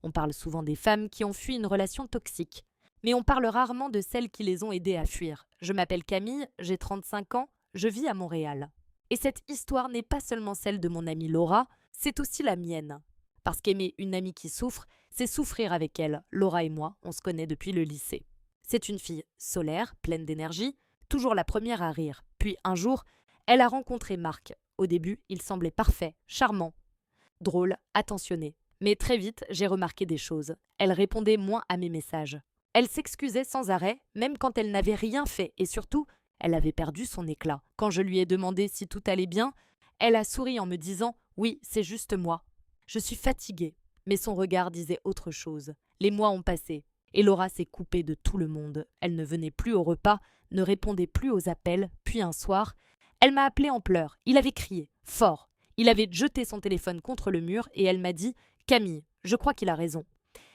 On parle souvent des femmes qui ont fui une relation toxique. Mais on parle rarement de celles qui les ont aidées à fuir. Je m'appelle Camille, j'ai 35 ans, je vis à Montréal. Et cette histoire n'est pas seulement celle de mon amie Laura, c'est aussi la mienne. Parce qu'aimer une amie qui souffre, c'est souffrir avec elle. Laura et moi, on se connaît depuis le lycée. C'est une fille solaire, pleine d'énergie, toujours la première à rire. Puis un jour, elle a rencontré Marc. Au début, il semblait parfait, charmant, drôle, attentionné. Mais très vite, j'ai remarqué des choses. Elle répondait moins à mes messages. Elle s'excusait sans arrêt, même quand elle n'avait rien fait, et surtout, elle avait perdu son éclat. Quand je lui ai demandé si tout allait bien, elle a souri en me disant « Oui, c'est juste moi ». Je suis fatiguée, mais son regard disait autre chose. Les mois ont passé, et Laura s'est coupée de tout le monde. Elle ne venait plus au repas, ne répondait plus aux appels, puis un soir, elle m'a appelée en pleurs. Il avait crié, fort. Il avait jeté son téléphone contre le mur et elle m'a dit « Camille, je crois qu'il a raison ».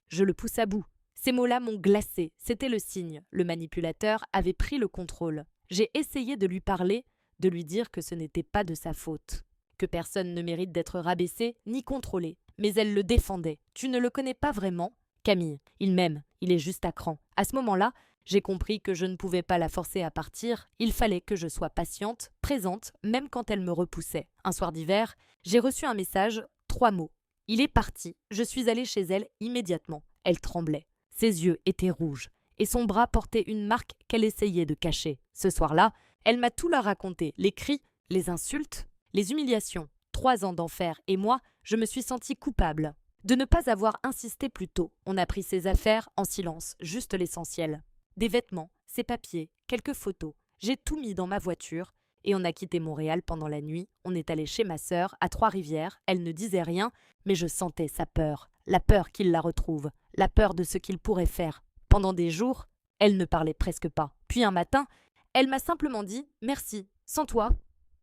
Je le pousse à bout. Ces mots-là m'ont glacée. C'était le signe. Le manipulateur avait pris le contrôle. J'ai essayé de lui parler, de lui dire que ce n'était pas de sa faute, que personne ne mérite d'être rabaissé ni contrôlé. Mais elle le défendait. « Tu ne le connais pas vraiment ?» Camille, il m'aime, il est juste à cran. À ce moment-là, j'ai compris que je ne pouvais pas la forcer à partir, il fallait que je sois patiente, présente, même quand elle me repoussait. Un soir d'hiver, j'ai reçu un message, 3 mots. Il est parti, je suis allée chez elle immédiatement. Elle tremblait. Ses yeux étaient rouges, et son bras portait une marque qu'elle essayait de cacher. Ce soir-là, elle m'a tout leur raconté, les cris, les insultes, les humiliations. 3 ans d'enfer, et moi, je me suis sentie coupable de ne pas avoir insisté plus tôt. On a pris ses affaires en silence, juste l'essentiel. Des vêtements, ses papiers, quelques photos. J'ai tout mis dans ma voiture et on a quitté Montréal pendant la nuit. On est allé chez ma sœur, à Trois-Rivières. Elle ne disait rien, mais je sentais sa peur. La peur qu'il la retrouve, la peur de ce qu'il pourrait faire. Pendant des jours, elle ne parlait presque pas. Puis un matin, elle m'a simplement dit « Merci, sans toi,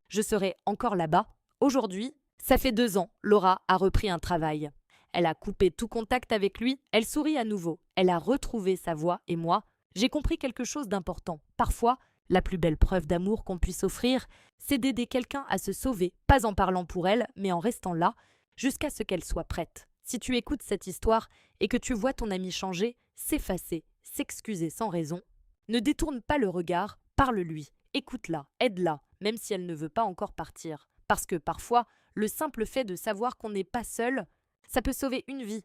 je serais encore là-bas. » Aujourd'hui, ça fait 2 ans, Laura a repris un travail. Elle a coupé tout contact avec lui, elle sourit à nouveau. Elle a retrouvé sa voix et moi, j'ai compris quelque chose d'important. Parfois, la plus belle preuve d'amour qu'on puisse offrir, c'est d'aider quelqu'un à se sauver, pas en parlant pour elle, mais en restant là, jusqu'à ce qu'elle soit prête. Si tu écoutes cette histoire et que tu vois ton ami changer, s'effacer, s'excuser sans raison, ne détourne pas le regard, parle-lui, écoute-la, aide-la, même si elle ne veut pas encore partir. Parce que parfois, le simple fait de savoir qu'on n'est pas seul, ça peut sauver une vie,